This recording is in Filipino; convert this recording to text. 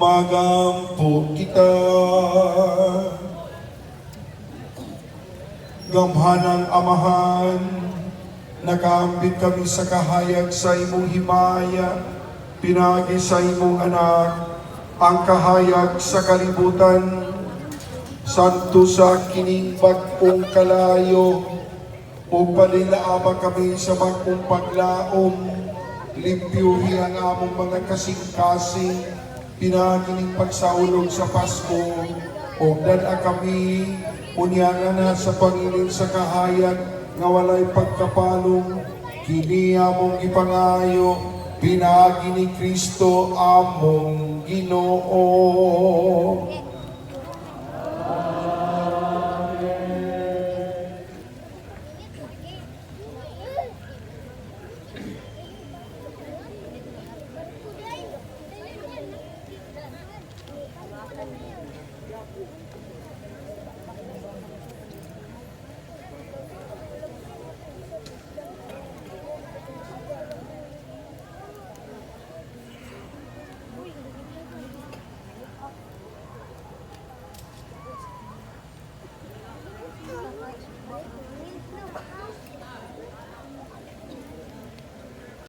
Magampo kita. Gamhanang Amahan, nakaambit kami sa kahayag sa imong himaya, pinagi sa imong anak, ang kahayag sa kalibutan, santo sa kining bagong kalayo, o palilaaba kami sa bagong paglaom, limpyuhi ang among mga kasing-kasing, pinagining pagsaulog sa Pasko, o dada kami, unyangan na sa Panginoon sa kahayag, nga walay pagkapalong, kini among ipangayo, pinagi ni Kristo among Ginoo.